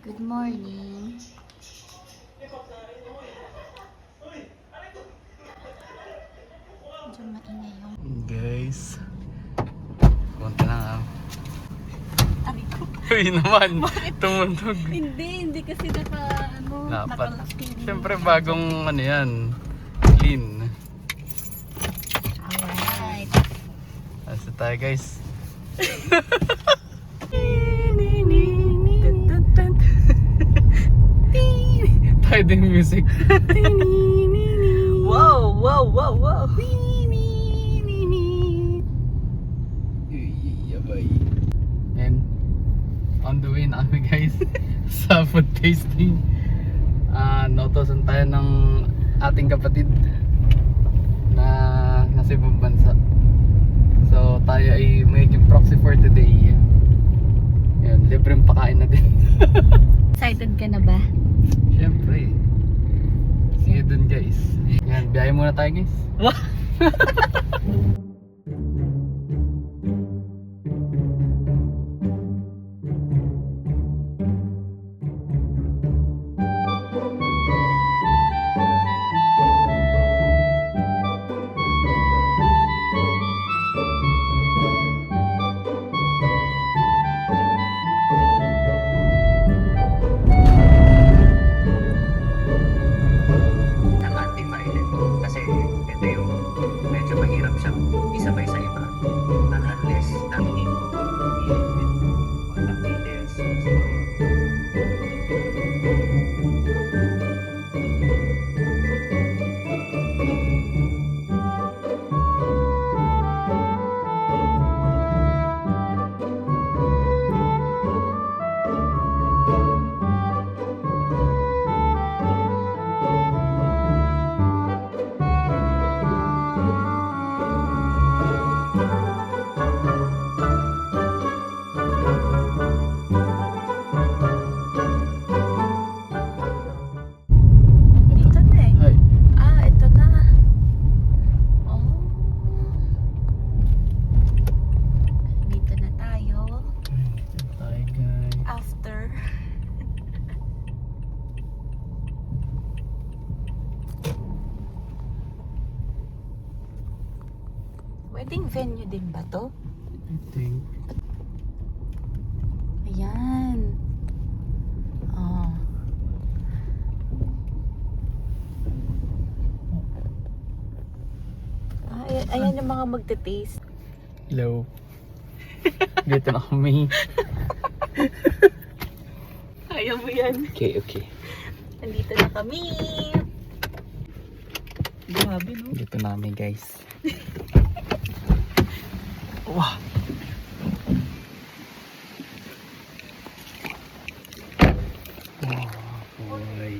Good morning. Medyo maingay yung Guys, konti lang ah. tabi ko. Uy naman, tumuntog. Hindi kasi Dapat. nakalock yung... Siyempre bagong ano yan, clean. Alright. Asa tayo guys. Tayo din music. Wow, wow, wow, wow. Yabay. And on the way na kami guys sa food tasting. Nautosan tayo ng ating kapatid na nasa ibang bansa. So tayo ay magiging proxy for today. Yan, libreng pakain na din. Excited ka na ba? Siyempre. See you dun guys. Yan, biyahe muna tayo guys. Naka-divided kasi ito yung medyo mahirap siyang isabay sa iba unless nakinig ko contact details. Dito na eh. Hi. Ito na. Oh. Dito na tayo. Tayo guys. After. Wedding venue din ba to? I think. Ayan. Oh. Ayan yung mga magte-taste. Hello. Dito na kami. Ayaw mo yan. Okay, okay. Nandito na kami. Grabe no? Dito na kami guys. Wow. Oh, boy.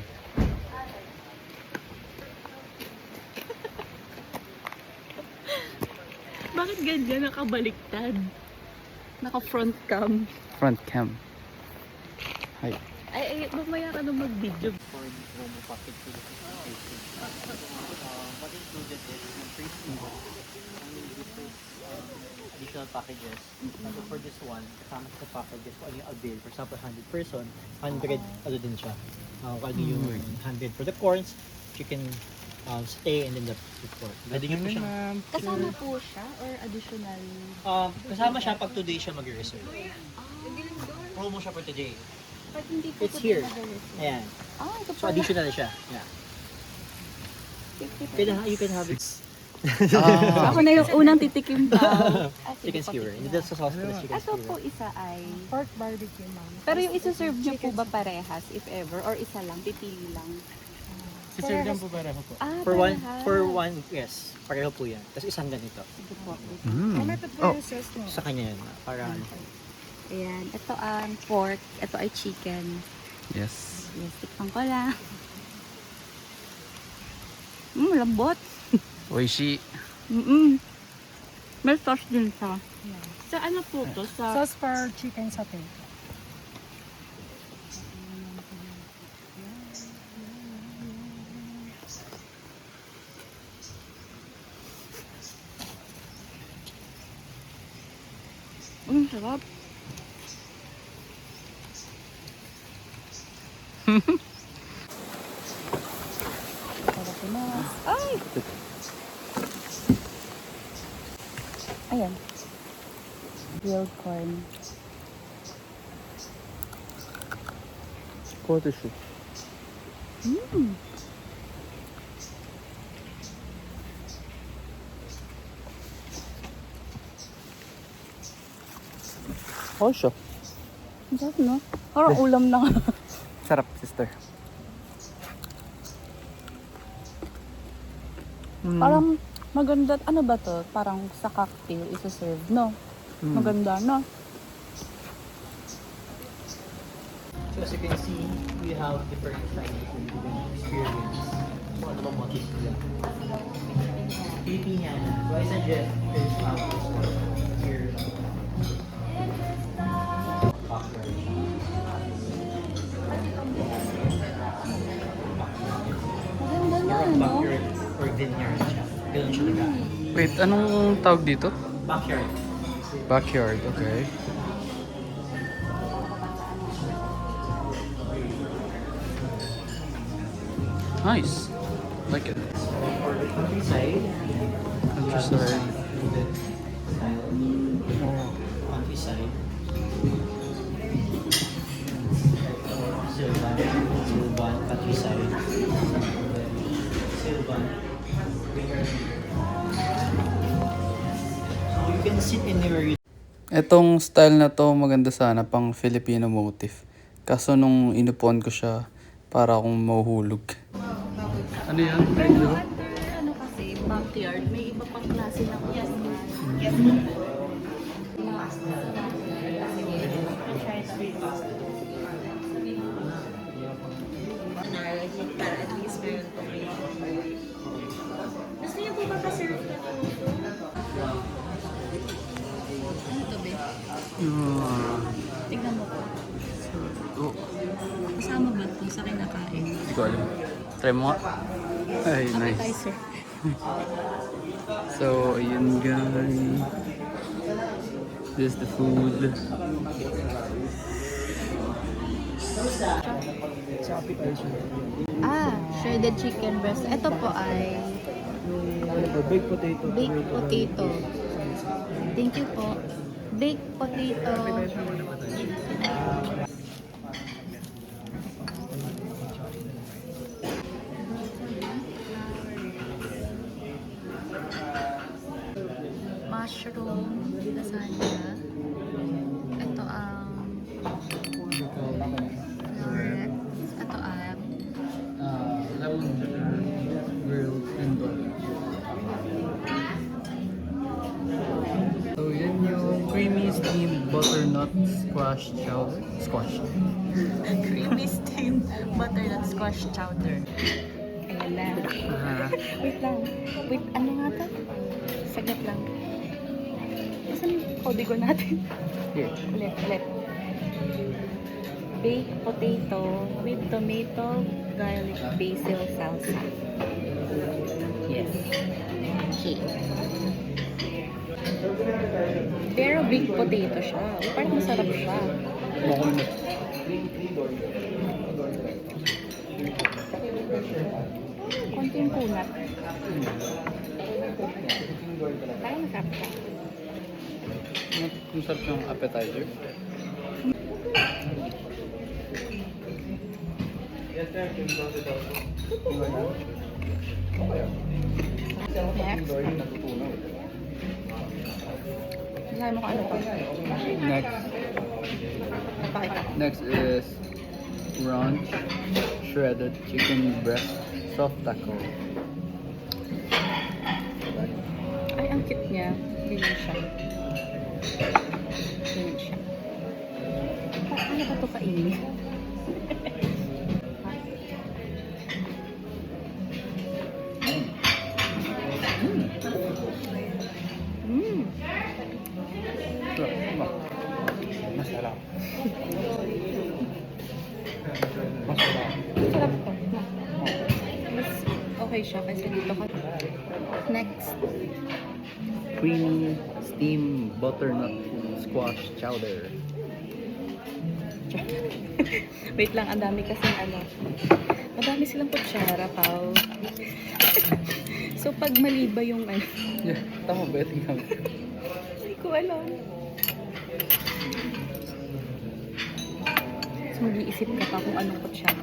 Bakit ganyan nakabaliktad? Naka-front cam. Front cam. Hi. Ay, mamaya ka na mag-video. For the promo package to the station. What included is yung free food, additional packages. So for this one, kasama sa packages kung ano yung avail. For example, 100 person, 100 ano din siya. Kung ano yung 100 for the corns, chicken stay and then the pork. Pwede nyo po siya. Kasama po siya or additional? Kasama siya pag today siya mag-reserve. Promo siya for today. Pag hindi po It's here. mag-reserve. Ayan. Ito So additional siya. Yeah. You can have it. Ako na yung unang titikim daw. Chicken skewer. Hindi dahil sa sauce pero chicken Ito skewer. po isa ay pork barbecue, ma'am. Pero yung isa-serve niyo po ba parehas, if ever? Or isa lang, pipili lang? Si-serve lang po para po. For one, yes. Pareho po yan. Tapos isang ganito. Sige po. Ano ito po yung sauce mo? Sa kanya yan. Para ano. Ayan. Ito ang pork. Ito ay chicken. Yes. Yes, tikpan ko lang. Lambot. Oishi. May sauce din siya. Yeah. Sa ano po to? Sa... Sauce for chicken satay. Sarap. Ay! Ayan. Grilled corn. Quarter shoot. Mmm. Oh, siya. Ang sarap, no? Parang ulam na nga. Sarap, sister. Parang maganda, ano ba to? Parang sa cocktail isa-serve, no? Maganda, no? So as you can see, we have different kinds of experience. So ano ba motif nila? Filipiniana. So I suggest there's here. Maganda na, no? Backyard or vineyard siya. Ganun siya laga. Wait, anong tawag dito? Backyard. Backyard, okay. Nice. Like it. For the countryside, Countryside. countryside. Silvan, countryside. Silvan. So you can sit anywhere you Etong style na to maganda sana pang Filipino motif. Kaso nung inupuan ko siya, para akong mahuhulog. Ano yan? Pero under, ano kasi, backyard, may iba pang klase ng yes. Para at least meron tomato. Gusto niyo po ba pa-serve na to? Ano to, be? Tignan mo po. Oh, Kasama ba ito sa kinakain? hindi ko alam. Try mo nga. Ay, nice. Appetizer. So, ayun guys. This is the food. Shredded chicken breast. Ito po ay baked potato. baked potato. Thank you po. Baked potato. Mushroom lasagna. Ito ang floret. Ito ang Lemon grilled indoor. So, yan yung creamy steamed butternut squash chowder. Squash. creamy steamed butternut squash chowder. Ayan na. Wait lang. Wait, ano nga to? Saglit lang. Saan yung kodigo natin? Here. Ulit. Baked potato with tomato, garlic, basil salsa. Yes. Okay. Pero baked potato siya. Parang masarap siya. Konting kunat. Parang masarap siya. Ang sarap ng appetizer. Next. Sabi mo kung ano pa. Napakita. Next is ranch shredded chicken breast soft taco. Ay, ang cute niya. Ganyan siya. Ganyan siya. Ano ba ito kainin? Masarap. Sarap to. Mas okay siya kasi dito ka. Next. Creamy steamed butternut squash chowder. Wait lang, ang dami kasi ano. Madami silang kutsara, Pao. So, pag mali ba yung ano? Yeah, tama ba? Tingnan mo. Hindi ko alam. So, mag-iisip ka pa kung anong kutsara.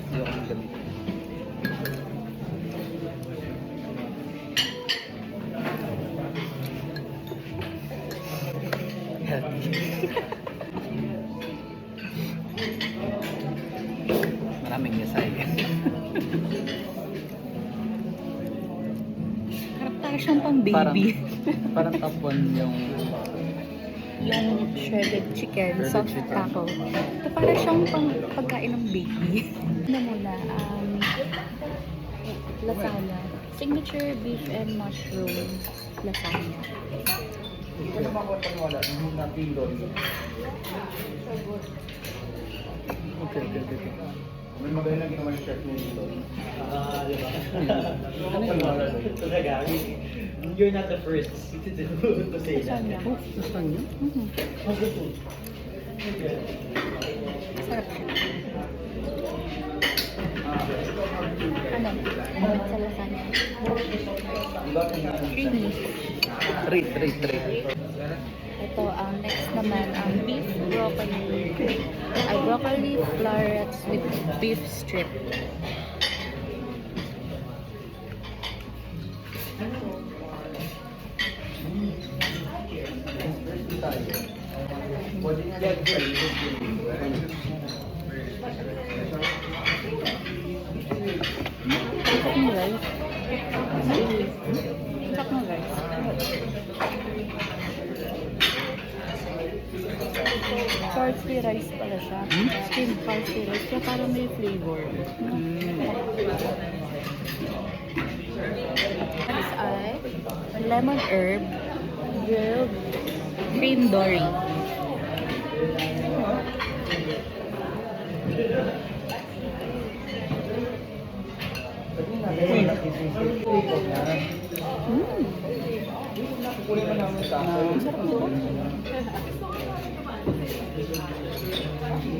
Hindi ako magamit. Maraming yasay. Parang siyang pang baby. Parang top 1 yung Yung shredded chicken, Shredded soft chicken. taco. Ito parang siyang pang pagkain ng baby. Ano muna, lasagna. Signature beef and mushroom lasagna. okay. Talaga, you're not the first to say that. Lasagna. Oh, lasagna? Mhm. Sarap siya. Ano? Ano sa lasagna? Creamy. Rate. Ito, next naman, ang beef broccoli florets with beef strip. Sarap ng rice. Sarap ng rice. Parsley rice pala siya. Steamed parsley rice. Kaya parang may flavor. Next ay lemon herb grilled cream dory.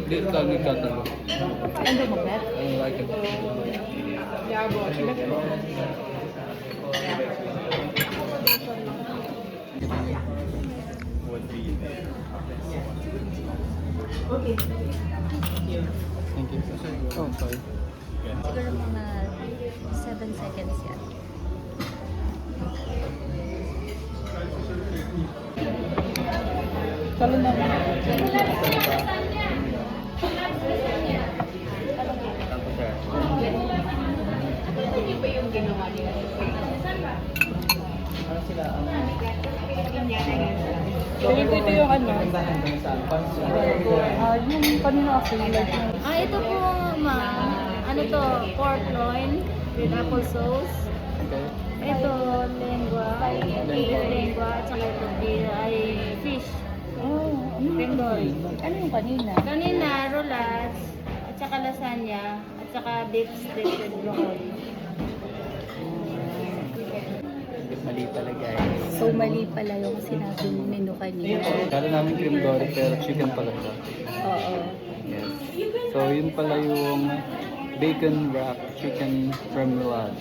Dito kami tatalo. Ano mo, Beth? I like it. Thank you. Oh, sorry. Siguro mga 7 seconds yan. Talo na. Feeling ko ito yung ano. Yung kanina ako. Ito po, ma'am. Ano to? Pork loin with apple sauce. Okay. Ito, lengua. Lengua. At saka ito, ay fish. Oh, Pendoy. ano yung kanina? Kanina, rolas. At saka lasagna. At saka beef steak with broccoli. Mali pala guys. So, mali pala yung sinabing menu kanina. Kala namin cream dory pero chicken pala siya. Oo. Yes. So yun pala yung bacon wrap chicken remoulade.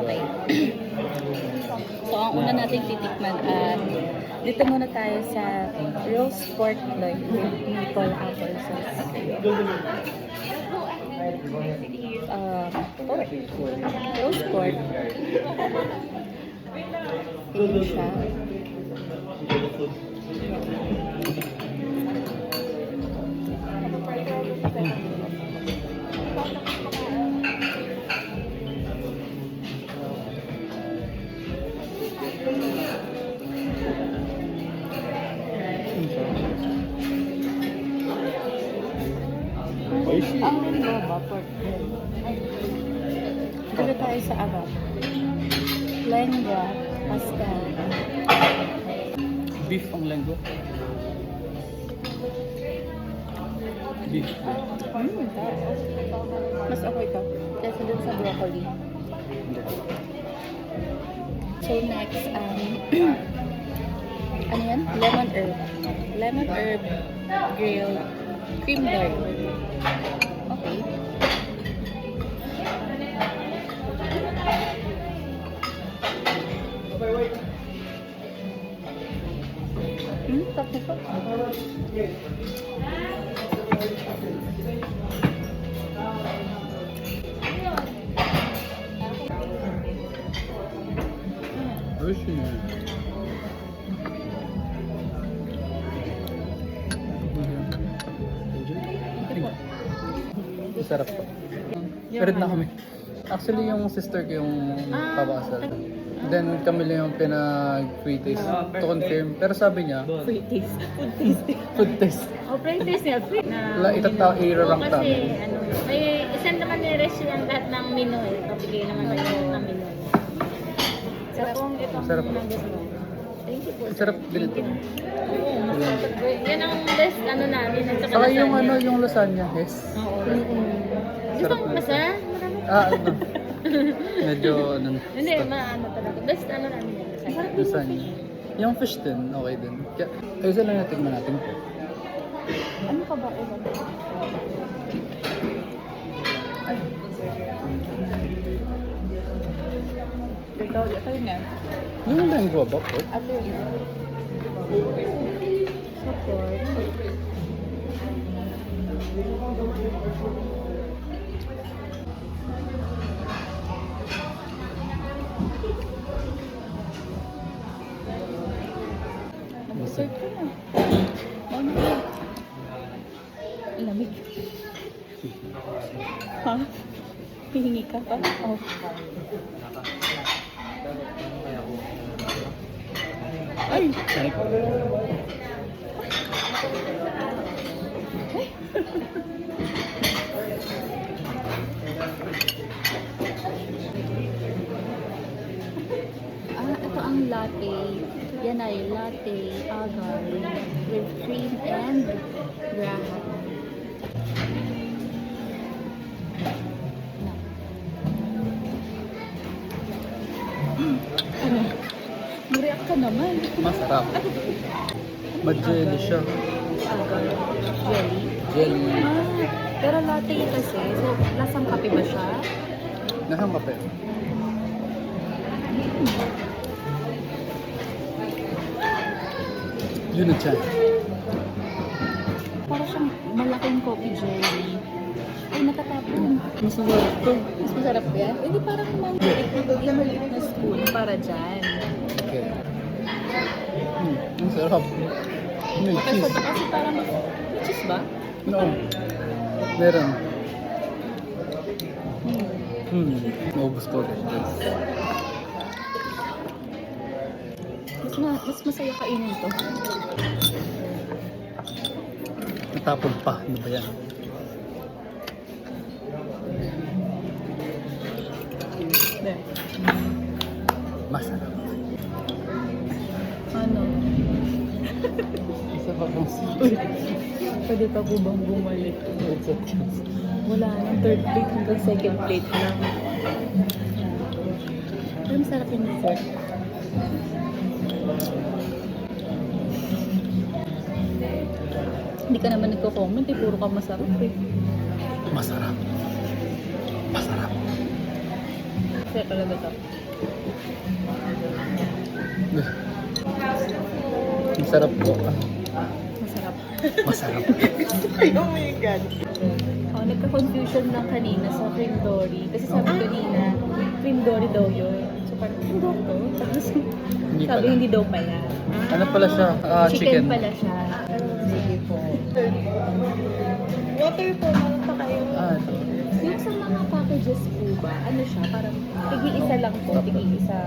Okay. So, ang una nating titikman dito muna tayo sa roast pork loin with maple apple sauce. Pork. Roast pork. Ayan siya. Ang linggo ba? Pork. Dito tayo sa Arab. Lengua, pasta. Beef ang lenggo. Beef. Mas okay ito. Kesa dun sa broccoli. So next, ano yan? Lemon herb. Lemon herb grilled cream dory. Okay. Tapos ko. Version. Sarap po. Meron na kami. Actually, yung sister ko yung papakasal. Then kami lang yung pinag-free taste to confirm. Pero sabi niya, Free taste. Food taste. food taste. O, practice niya, free na. I-rank kasi, namin. ano, may isang naman ni-restaurant lahat ng menu eh. Pabigay naman kayo ng menu. So, kung itong Sarap. gusto mo. Thank you po. Ang sarap din ito. Oo, masarap. Yan ang best, ano namin. At saka Saka yung lasagna. yung lasagna, yes. Oo. Gusto Sarap mo na. ba siya? Marami. Ano. Medyo, Hindi, maano talaga. Best ano namin yan. Masarap. lasagna. Yung fish din, okay din. Kaya, ayusin lang natin natin. Ano pa ba ulo? Ito yun yan. Yung lengua ba po? Ito yun. Support. Mag-serve ko na. Ano ba? Lamig. Ha? Hihingi ka pa? Oh. Ay! Ay! Ito ang latte. Yan ay latte agar with cream and graha. Ano? Mag-react ka naman. Masarap. Mag-jelly siya. Agar. Jelly. Jelly. Pero latte kasi. So, lasang kape ba siya? Nasaan kape? Yun na siya. Para siyang malaking coffee jelly. Ay, natatapon. Mas masarap to. Mas masarap yan? Eh, di parang yung maliit na spoon para dyan. Okay. Ang sarap. May cheese. Kasi parang may cheese ba? No. Meron. Naubos ko agad. Mas masaya kainin to. Natapon pa. Ano ba yan? There. Masarap. Ano? Isa pa kang sweet. Pwede pa po bang bumalik? Wala nang third plate hanggang second plate lang. Pero masarap yung dessert. Hindi ka naman nagko-comment eh, puro ka masarap eh. Masarap. Masarap. Kaya talaga to. Masarap po. Masarap. Masarap. Oh my God. Oh, nagka-confusion lang kanina sa cream dory. Kasi sabi kanina, cream dory daw yun. So parang, cream dory to? Tapos Hindi sabi pala. hindi daw pala. Ano pala siya? Chicken Chicken. pala siya. Sige po. Water po, meron pa kayo. Ito. Yung sa mga packages po ba, ano siya? Parang tigi-isa lang po, tigi-isa.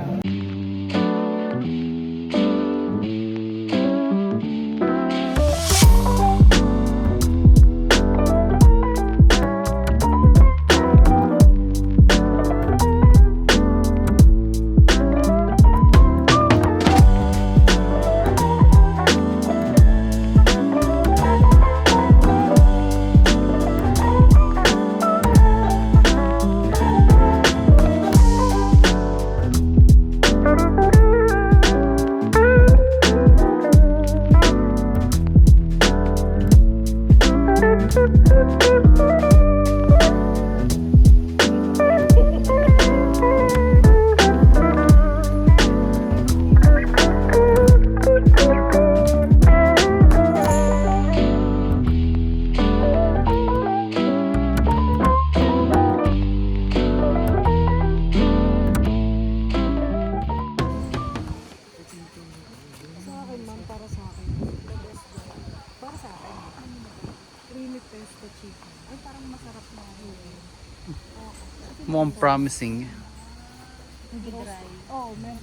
mukhang promising.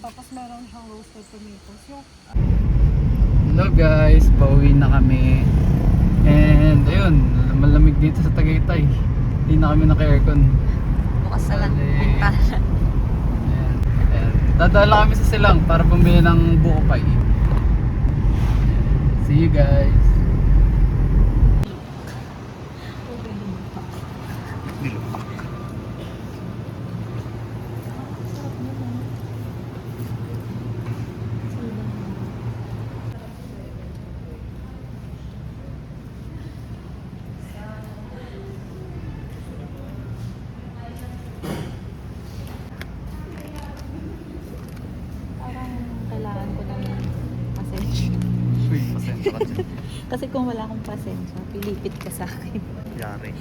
Tapos meron siyang roasted tomatoes. Yung Hello guys, pauwi na kami. And ayun, malamig dito sa Tagaytay. Hindi na kami naka-aircon. bukas na lang. Bale. Bintana. Ayan. Ayan. Dadala kami sa Silang para bumili ng buko pie. See you guys. Nilupak. Parang kailangan ko ng pasensya. Uy, pasensya ka dyan. Kasi kung wala akong pasensya, pilipit ka sa akin. Yari.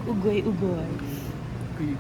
Ugoy. Kuy,